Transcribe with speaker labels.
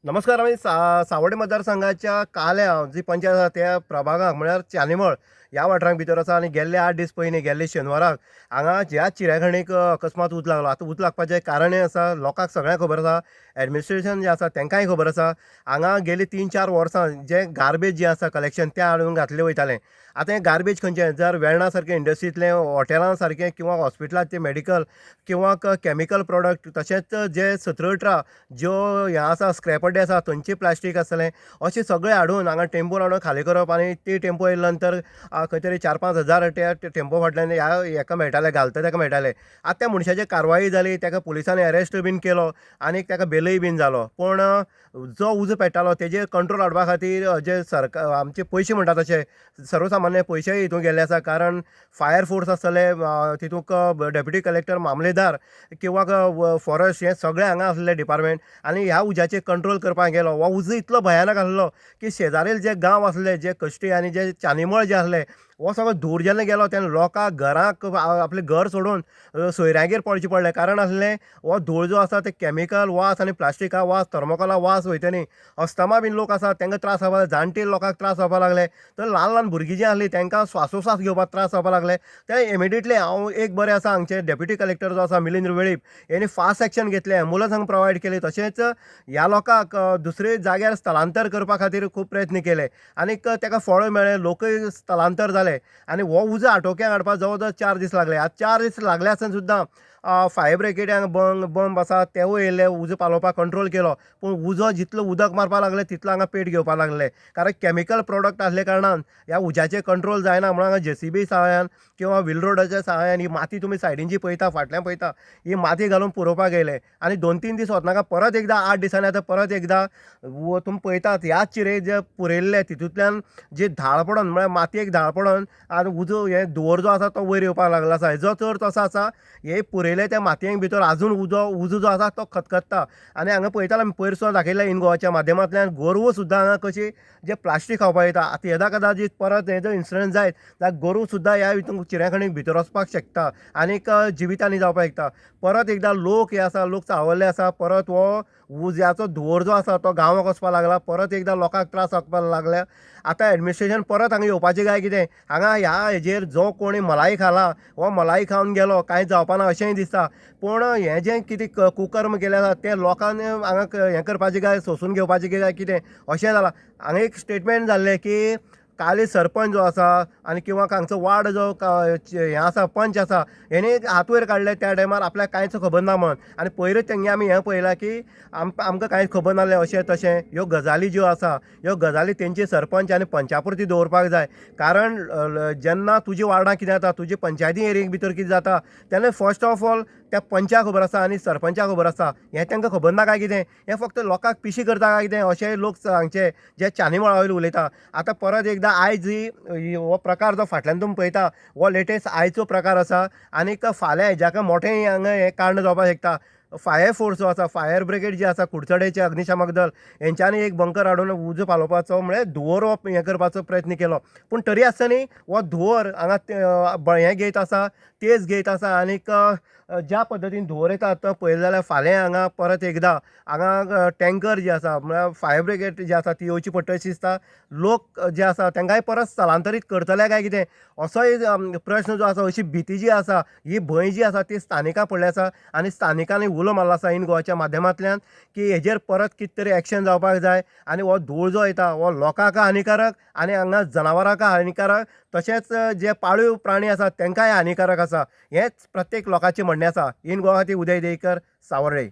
Speaker 1: नमस्कार. आम्ही सावड्डे मतदारसंघाच्या काल्या जी पंचायत आसा त्या प्रभागाक म्हळ्यार चानीमळ ह्या वाठारांत भितर आसा आनी गेल्ले 8 दीस पयलीं गेल्ले शेनवाराक हांगा ह्या चिऱ्याखणीक अकस्मात उज लागलो. आतां उज लागपाचें कारणय आसा, लोकांक सगळ्यांक खबर आसा, एडमिनिस्ट्रेशन जें आसा तांकांय खबर आसा. हांगा गेलीं 3-4 वर्सां जें गार्बेज जें आसा कलेक्शन तें हाडून घातलें वयतालें. आतां हें गार्बेज खंयचें जर वेर्णा सारके इंडस्ट्रींतलें, हॉटेलां सारकें किंवा हॉस्पिटलांत मेडिकल किंवा कॅमिकल प्रॉडक्ट तशेंच जे 17-18 ज्यो हें आसा स्क्रॅप यार्डी आसा थंयचें प्लास्टीक आसतलें अशें सगळें हाडून हांगा टेम्पोन हाडून खाली करप आनी ती टेम्पो येयल्या नंतर खंय तरी 4-5 हजार त्या टेम्पो फाटल्यान हेका मेळटाले, घालता ताका मेळटाले. आतां त्या मनशाचेर कारवाय जाली, ताका पुलिसांनी अरेस्ट बीन केलो आनी ताका बेलय बीन जालो. पूण जो उजो पेट्टालो तेजेर कंट्रोल हाडपा खातीर जे सरकार आमचे पयशे म्हणटा तशे सर्वसामान्य पयशेय हितून गेल्ले आसा. कारण फायर फोर्स आसतले तितूंक डेप्युटी कलेक्टर मामलेदार किंवा फॉरेस्ट हे सगळे हांगा आसले डिपार्टमेंट आनी ह्या उज्याचेर कंट्रोल करपाक गेलो. हो उजो इतलो भयानक आसलो की शेजारील जे गांव आसले, जे कश्टी आनी जे चानीमळ जे आसले, हो सगळो धूर जेन्ना गेलो तेन्ना लोकांक घराक आपलें घर सोडून सोयऱ्यागेर पडचें पडलें. कारण आसलें हो धूळ जो आसा ते कॅमिकल वास आनी प्लास्टिका वास, थर्मोकोला वास वयता न्ही. अस्थमा बीन लोक आसा तांकां त्रास जावपाक लागले, जाणटे लोकांक त्रास जावपाक लागले. तर ल्हान ल्हान भुरगीं जीं आसलीं तांकां स्वासोस्वास घेवपाक त्रास जावपाक लागले. ते इमिडिएटली हांव एक बरें आसा हांगचे डेप्युटी कलेक्टर जो आसा मिलिंद वेळीप हेणी फास्ट एक्शन घेतलें, एम्बुलन्स हांगा प्रोवायड केली. तशेंच ह्या लोकांक दुसरे जाग्यार स्थलांतर करपा खातीर खूब प्रयत्न केले आनीक ताका फळ मेळ्ळें, लोकय स्थलांतर जाले आनी हो उजो आटोक्यात हाडपाक जवळ जवळ 4 दीस लागले. आज 4 दीस लागले आसतना सुद्दां फायर ब्रिगेडाक बंब आसा तेवूय येयले, उजो पालोवपाक कंट्रोल केलो. पूण उजो जितलो उदक मारपाक लागलें तितलो हांगा पेट घेवपाक लागले. कारण कॅमिकल प्रॉडक्ट आसले कारणान ह्या उज्याचेर कंट्रोल जायना म्हणून हांगा JCB सहाय्यान किंवा व्हील रोडाच्या सहाय्यान ही माती तुमी सायडीन जी पळयता, फाटल्यान पळयता, ही माती घालून पुरोवपाक येयले. आनी 2-3 दीस वचनाका परत एकदां 8 दिसांनी आतां परत एकदां तुमी पळयतात ह्याच चिरे जे पुरयल्ले तितूंतल्यान जे धाळ पडोन म्हळ्यार मातयेक धाळ पडोन आनी उजो हे धुंवर जो आसा तो वयर येवपाक लागला आसा. हेजो अर्थ असो आसा हे पुरयले त्या मातयेक भितर आजून उजो जो आसा तो खतखत्ता. आनी हांगा पळयतालो आमी पयर सुद्दां दाखयल्लें इन गोवाच्या माध्यमांतल्यान गोरवां सुद्दां हांगा कशी जे प्लास्टीक खावपाक येता. आतां येदा कदाचित परत हे जर इन्सिडंट जायत जाल्यार गोरवां सुद्दां ह्या हितून चिऱ्याखणीक भितर वचपाक शकता आनीक जिवितानी जावपाक शकता. परत एकदां लोक हे आसा, लोक चाळवल्ले आसा. परत हो उज्याचो धुंवर जो आसा तो गांवांक वचपाक लागला. परत एकदां लोकांक त्रास जावपाक लागल्या. आतां एडमिनिस्ट्रेशन परत हांगा येवपाचें काय कितें? हांगा ह्या हेजेर जो कोणी मलाई खाला हो मलाई खावन गेलो, कांय जावपाना अशेंय दिसता. पूण हें जें कितें कुकर्म केलें आसा तें लोकांनी हांगा हें करपाचें काय, सोंसून घेवपाचें काय कितें अशें जालां. हांगा एक स्टेटमेंट जाल्लें की काली सरपंच जो आसा आनी किंवा हांगचो वार्ड जो हें आसा पंच आसा हेणी हात वयर काडले त्या टायमार आपल्याक कांयच खबर ना म्हणून. आनी पयरूच तेंगे आमी हें पळयलां की आमकां कांयच खबर नासलें अशें तशें. ह्यो गजाली ज्यो आसा ह्यो गजाली तेंचे सरपंच आनी पंचा पुरती दवरपाक जाय. कारण जेन्ना तुज्या वार्डाक कितें जाता, तुजे पंचायती एरिये भितर कितें जाता तेन्ना फर्स्ट ऑफ ऑल त्या पंचाक खबर आसा आनी सरपंचाक खबर आसा. हें तांकां खबर ना काय कितें? हें फक्त लोकांक पिशी करता काय कितें अशेंय लोक हांगचे जे चानीमळा वयर उलयता. आतां परत एकदां आयज हो प्रकार जो फाटल्यान तुमी पळयता हो लेटेस्ट आयचो प्रकार आसा आनीक फाल्यां हेज्याक मोठें हांगा हें कांड जावपाक शकता. फायर फोर्स जो आसा, फायर ब्रिगेड जी आसा, कुडचडेंचे अग्निशामक दल हेंच्यांनी एक बंकर हाडून उजो पालोवपाचो म्हळ्यार धुंवर हो हें करपाचो प्रयत्न केलो. पूण तरी आसतना हो धुंवर हांगा हें घेयत आसा, तेज घेयत आसा आनीक ज्या पद्दतीन धुंवर येता तो पळयलें जाल्यार फाल्यां हांगा परत एकदां हांगा टँकर जे आसा म्हळ्यार फायर ब्रिगेड जी आसा ती येवची पडटली दिसता. लोक जे आसा तांकांय परत स्थलांतरीत करतले काय कितें असोय प्रश्न जो आसा, अशी भीती जी आसा, ही भंय जी आसा ती स्थानिकां पडली आसा. आनी स्थानिकांनी उलो मारलो आसा इन गोवाच्या माध्यमांतल्यान की हेजेर परत कितें तरी एक्शन जावपाक जाय. आनी हो धूळ जो येता हो लोकांक हानिकारक आनी हांगा जनावरांक हानिकारक तशेंच जे पाळीव प्राणी आसात तांकांय हानिकारक आसा. हेंच प्रत्येक लोकांचें म्हणणें आसा. इन गोवा खातीर उदय देयकर, सावर्डे.